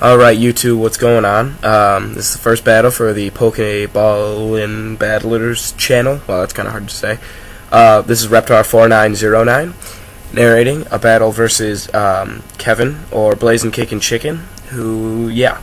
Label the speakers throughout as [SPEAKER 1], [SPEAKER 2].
[SPEAKER 1] Alright, YouTube, what's going on? This is the first battle for the PokeBallin Battlers channel. Well, that's kind of hard to say. This is Reptar4909 narrating a battle versus Kevin, or BlazinKickinChicken, who, yeah.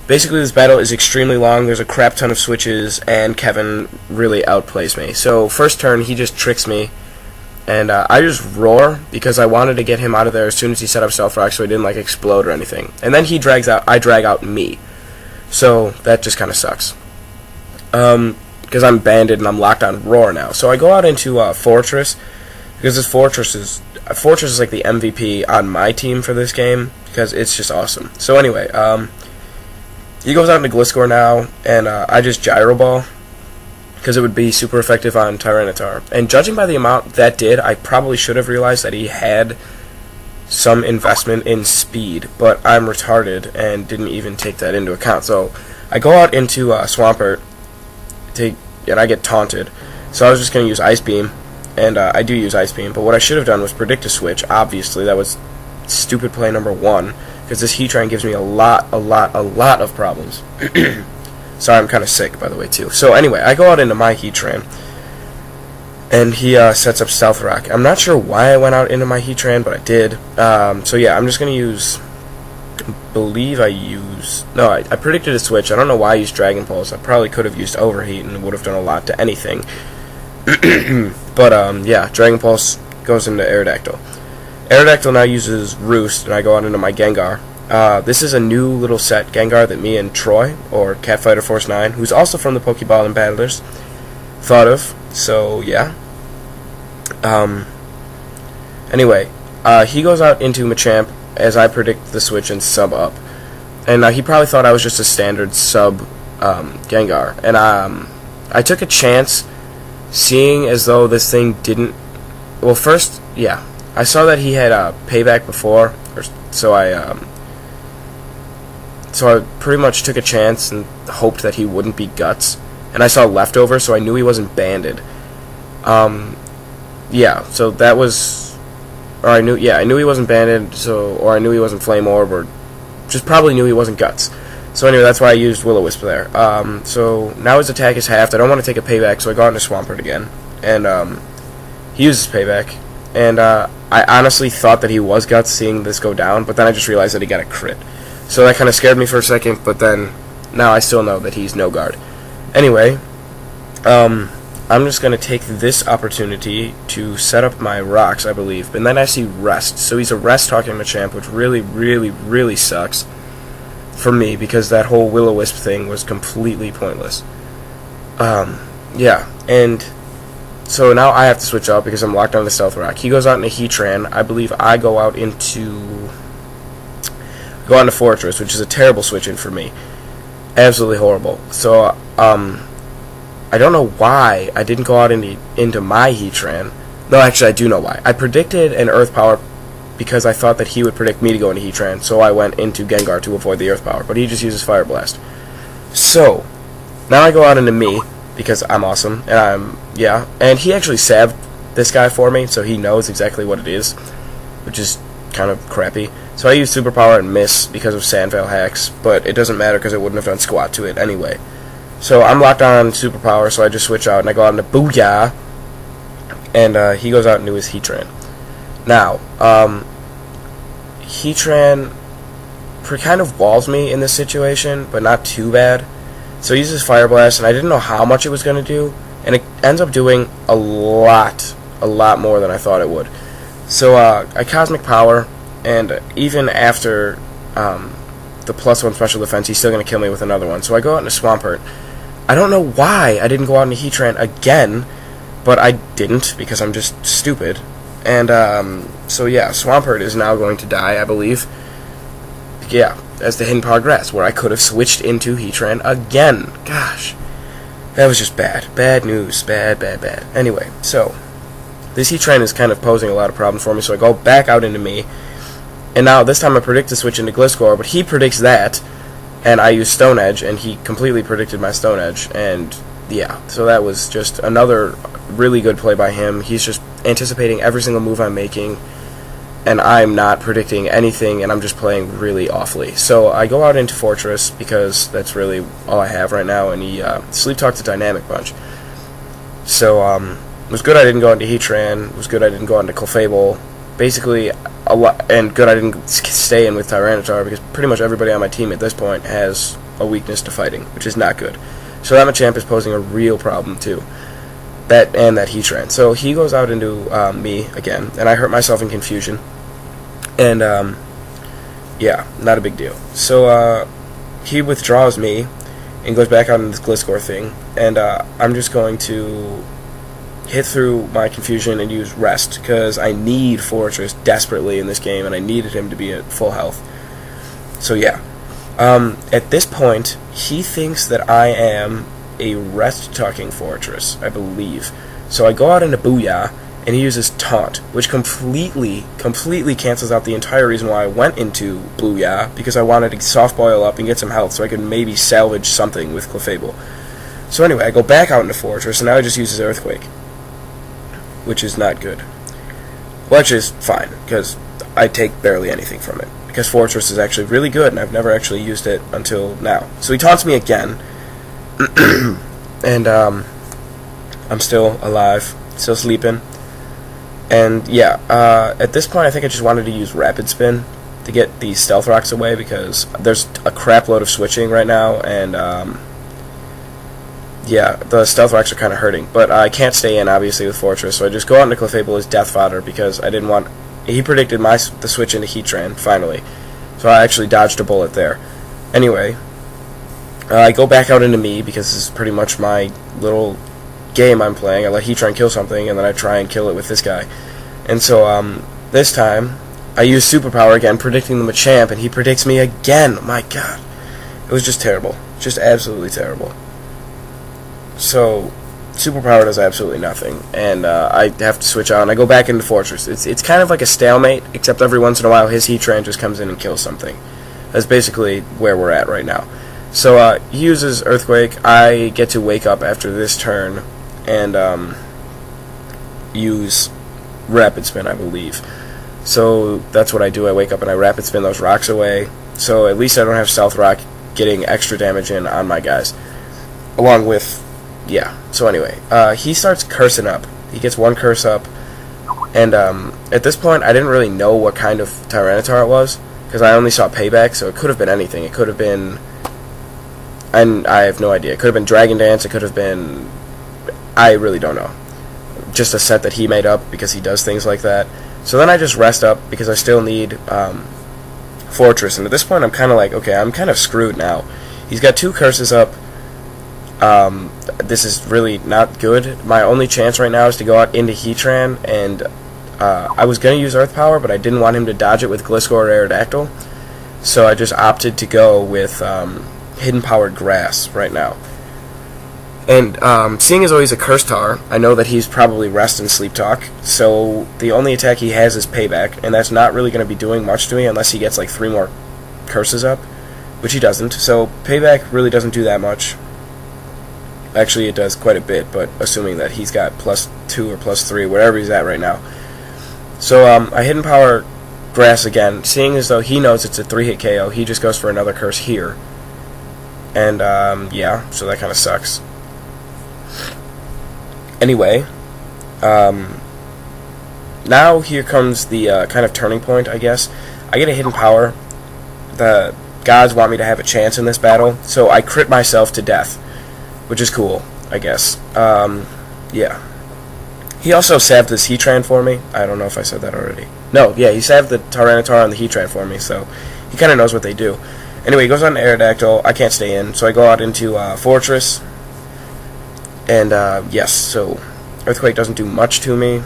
[SPEAKER 1] Basically, this battle is extremely long. There's a crap ton of switches, and Kevin really outplays me. So, first turn, he just tricks me. And I just roar because I wanted to get him out of there as soon as he set up Stealth Rock so he didn't like explode or anything. And then he drags out, I drag out me. So that just kind of sucks. Because I'm banded and I'm locked on roar now. So I go out into Fortress because this Fortress is like the MVP on my team for this game because it's just awesome. So anyway, he goes out into Gliscor now and I just Gyro Ball, because it would be super effective on Tyranitar. And judging by the amount that did, I probably should have realized that he had some investment in speed, but I'm retarded and didn't even take that into account. So I go out into Swampert, and I get taunted. So I was just going to use Ice Beam, and I do use Ice Beam, but what I should have done was predict a switch. Obviously, that was stupid play number one, because this Heatran gives me a lot of problems. Sorry, I'm kind of sick, by the way, too. So, anyway, I go out into my Heatran, and he sets up Stealth Rock. I'm not sure why I went out into my Heatran, but I did. So, yeah, I'm just going to use... I predicted a switch. I don't know why I used Dragon Pulse. I probably could have used Overheat, and it would have done a lot to anything. But, yeah, Dragon Pulse goes into Aerodactyl. Aerodactyl now uses Roost, and I go out into my Gengar. This is a new little set Gengar that me and Troy, or Catfighter Force 9, who's also from the PokeBallin Battlers, thought of. So, yeah. Anyway, he goes out into Machamp as I predict the switch and sub up. And he probably thought I was just a standard sub Gengar. And I took a chance, seeing as though this thing didn't... Well, first, yeah. I saw that he had Payback before, so I pretty much took a chance and hoped that he wouldn't be Guts. And I saw Leftover, so I knew he wasn't banded. Yeah, so that was... I knew he wasn't banded, or I knew he wasn't Flame Orb, or just probably knew he wasn't Guts. So anyway, that's why I used Will-O-Wisp there. So now his attack is halved. I don't want to take a Payback, so I go out into Swampert again. And he uses Payback. And I honestly thought that he was Guts, seeing this go down, but then I just realized that he got a crit. So that kind of scared me for a second, but then now I still know that he's no guard. Anyway, I'm just going to take this opportunity to set up my rocks, I believe. And then I see Rest. So he's a Rest talking Machamp, which really sucks for me, because that whole Will-O-Wisp thing was completely pointless. Yeah, and so now I have to switch out because I'm locked on the Stealth Rock. He goes out into Heatran. I believe I go out into Fortress, which is a terrible switch-in for me. Absolutely horrible. So, I don't know why I didn't go out into my Heatran. No, actually, I do know why. I predicted an Earth Power because I thought that he would predict me to go into Heatran, so I went into Gengar to avoid the Earth Power, but he just uses Fire Blast. So, now I go out into me, because I'm awesome, and and he actually salved this guy for me, so he knows exactly what it is, which is kind of crappy. So I use Superpower and miss because of Sandveil hacks, but it doesn't matter because it wouldn't have done squat to it anyway. So I'm locked on Superpower, so I just switch out and I go out into boo-yah, and he goes out into his Heatran. Now, Heatran kind of walls me in this situation, but not too bad. So he uses Fire Blast, and I didn't know how much it was going to do, and it ends up doing a lot more than I thought it would. So I Cosmic Power, and even after the +1 special defense, he's still going to kill me with another one. So I go out into Swampert. I don't know why I didn't go out into Heatran again, but I didn't because I'm just stupid. And so yeah, Swampert is now going to die, I believe. Yeah, as the Hidden Power Grass, where I could have switched into Heatran again. Gosh, that was just bad. Bad news. Bad. Anyway, so this Heatran is kind of posing a lot of problems for me, so I go back out into me. And now, this time I predict to switch into Gliscor, but he predicts that, and I use Stone Edge, and he completely predicted my Stone Edge, and yeah, so that was just another really good play by him. He's just anticipating every single move I'm making, and I'm not predicting anything, and I'm just playing really awfully. So I go out into Fortress because that's really all I have right now, and he sleep talked a dynamic bunch. So it was good I didn't go into Heatran. It was good I didn't go into Clefable. Basically, a lot, and good I didn't stay in with Tyranitar, because pretty much everybody on my team at this point has a weakness to fighting, which is not good. So that Machamp is posing a real problem too. That and that Heatran. So he goes out into me again, and I hurt myself in confusion. And yeah, not a big deal. So he withdraws me and goes back out into this Gliscor thing, and I'm just going to hit through my confusion and use Rest, because I need Fortress desperately in this game, and I needed him to be at full health. So yeah. At this point, he thinks that I am a Rest-talking Fortress, I believe. So I go out into boo-yah, and he uses Taunt, which completely cancels out the entire reason why I went into boo-yah, because I wanted to soft boil up and get some health so I could maybe salvage something with Clefable. So anyway, I go back out into Fortress, and now he just uses Earthquake, which is not good. Which is fine, because I take barely anything from it, because Fortress is actually really good, and I've never actually used it until now. So he taunts me again, and I'm still alive, still sleeping. And yeah, at this point I think I just wanted to use Rapid Spin to get the Stealth Rocks away, because there's a crap load of switching right now, and yeah, the Stealth Rocks are kind of hurting. But I can't stay in, obviously, with Fortress, so I just go out into Clefable as Death Fodder, because I didn't want... He predicted the switch into Heatran, finally. So I actually dodged a bullet there. Anyway, I go back out into me, because this is pretty much my little game I'm playing. I let Heatran kill something, and then I try and kill it with this guy. And so, this time, I use Superpower again, predicting the Machamp, and he predicts me again. My god. It was just terrible. Just absolutely terrible. So, Superpower does absolutely nothing, and I have to switch out, and I go back into Fortress. It's kind of like a stalemate, except every once in a while his Heatran just comes in and kills something. That's basically where we're at right now. So he uses Earthquake. I get to wake up after this turn and use Rapid Spin, I believe. So that's what I do. I wake up and I Rapid Spin those rocks away, so at least I don't have Stealth Rock getting extra damage in on my guys. Along with... yeah, so anyway, he starts cursing up. He gets one curse up, and at this point, I didn't really know what kind of Tyranitar it was, because I only saw Payback, so it could have been anything. It could have been... and I have no idea. It could have been Dragon Dance, it could have been... I really don't know. Just a set that he made up, because he does things like that. So then I just rest up, because I still need Fortress, and at this point, I'm kind of like, okay, I'm kind of screwed now. He's got two curses up. This is really not good. My only chance right now is to go out into Heatran, and I was going to use Earth Power, but I didn't want him to dodge it with Gliscor or Aerodactyl, so I just opted to go with Hidden Powered Grass right now. And seeing as though he's a Cursetar, I know that he's probably Rest and Sleep Talk, so the only attack he has is Payback, and that's not really going to be doing much to me unless he gets like 3 more curses up, which he doesn't, so Payback really doesn't do that much. Actually, it does quite a bit, but assuming that he's got +2 or +3, wherever he's at right now. So, I Hidden Power Grass again. Seeing as though he knows it's a 3-hit KO, he just goes for another curse here. And, yeah, so that kind of sucks. Anyway, now here comes the kind of turning point, I guess. I get a Hidden Power. The gods want me to have a chance in this battle, so I crit myself to death, which is cool, I guess. Yeah. He also salved this Heatran for me. I don't know if I said that already. No, yeah, he salved the Tyranitar and the Heatran for me, so he kind of knows what they do. Anyway, he goes on to Aerodactyl. I can't stay in, so I go out into Fortress. And, yes, so Earthquake doesn't do much to me.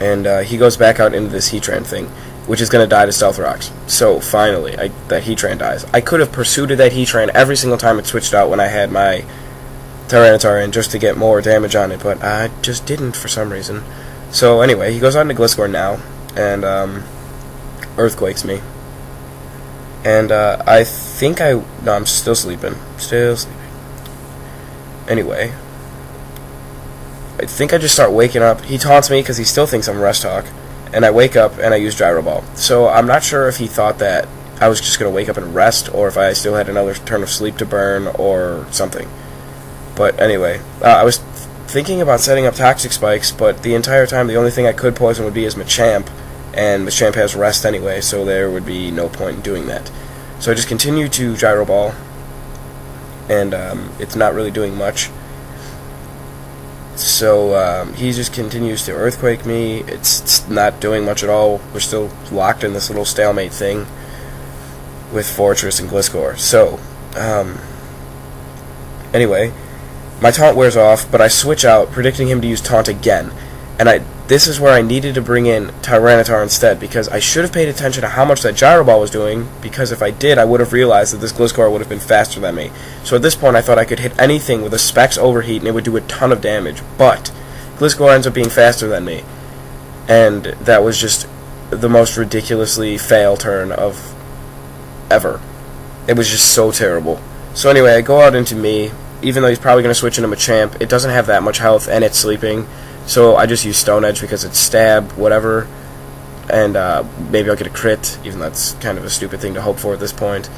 [SPEAKER 1] And he goes back out into this Heatran thing, which is going to die to Stealth Rocks. So, finally, that Heatran dies. I could have pursued that Heatran every single time it switched out when I had my Tyranitar in, just to get more damage on it, but I just didn't for some reason. So, anyway, he goes on to Gliscor now, and Earthquakes me. And I think no, I'm still sleeping. Still sleeping. Anyway, I think I just start waking up. He taunts me because he still thinks I'm Rest Hawk, and I wake up and I use Gyro Ball. So I'm not sure if he thought that I was just going to wake up and rest, or if I still had another turn of sleep to burn, or something. But anyway, I was thinking about setting up Toxic Spikes, but the entire time the only thing I could poison would be his Machamp, and Machamp has Rest anyway, so there would be no point in doing that. So I just continue to Gyro Ball, and it's not really doing much. So he just continues to Earthquake me. It's not doing much at all. We're still locked in this little stalemate thing with Fortress and Gliscor. So, anyway, my taunt wears off, but I switch out, predicting him to use taunt again. And this is where I needed to bring in Tyranitar instead, because I should have paid attention to how much that Gyro Ball was doing, because if I did, I would have realized that this Gliscor would have been faster than me. So at this point, I thought I could hit anything with a Specs Overheat, and it would do a ton of damage. But Gliscor ends up being faster than me, and that was just the most ridiculously fail turn of ever. It was just so terrible. So anyway, I go out into me, even though he's probably going to switch into Machamp. It doesn't have that much health, and it's sleeping. So I just use Stone Edge because it's stab, whatever, and maybe I'll get a crit, even though that's kind of a stupid thing to hope for at this point.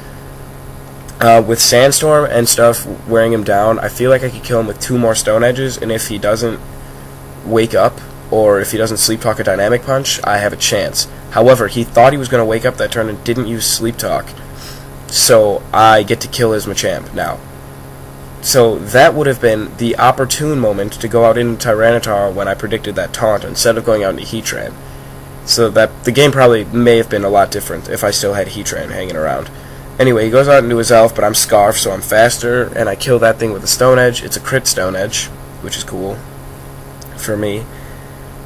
[SPEAKER 1] With Sandstorm and stuff wearing him down, I feel like I could kill him with 2 more Stone Edges, and if he doesn't wake up, or if he doesn't Sleep Talk or Dynamic Punch, I have a chance. However, he thought he was going to wake up that turn and didn't use Sleep Talk, so I get to kill his Machamp now. So that would have been the opportune moment to go out into Tyranitar when I predicted that taunt instead of going out into Heatran. So that the game probably may have been a lot different if I still had Heatran hanging around. Anyway, he goes out into his Elf, but I'm Scarf, so I'm faster, and I kill that thing with a Stone Edge. It's a crit Stone Edge, which is cool for me.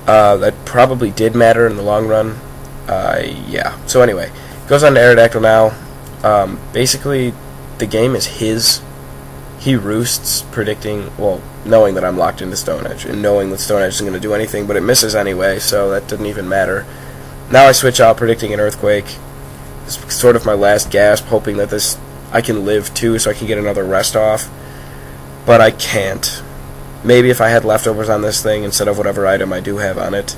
[SPEAKER 1] That probably did matter in the long run. Yeah. So anyway, goes on to Aerodactyl now. Basically, the game is his. He roosts, predicting, well, knowing that I'm locked into Stone Edge, and knowing that Stone Edge isn't going to do anything, but it misses anyway, so that didn't even matter. Now I switch out, predicting an Earthquake. It's sort of my last gasp, hoping that I can live too, so I can get another rest off. But I can't. Maybe if I had leftovers on this thing instead of whatever item I do have on it.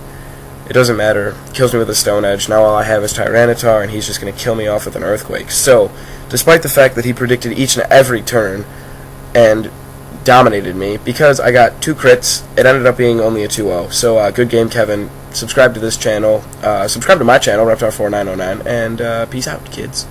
[SPEAKER 1] It doesn't matter. Kills me with a Stone Edge. Now all I have is Tyranitar, and he's just going to kill me off with an Earthquake. So, despite the fact that he predicted each and every turn, and dominated me, because I got 2 crits, it ended up being only a 2-0. So, good game, Kevin. Subscribe to this channel. Subscribe to my channel, Reptar4909, and peace out, kids.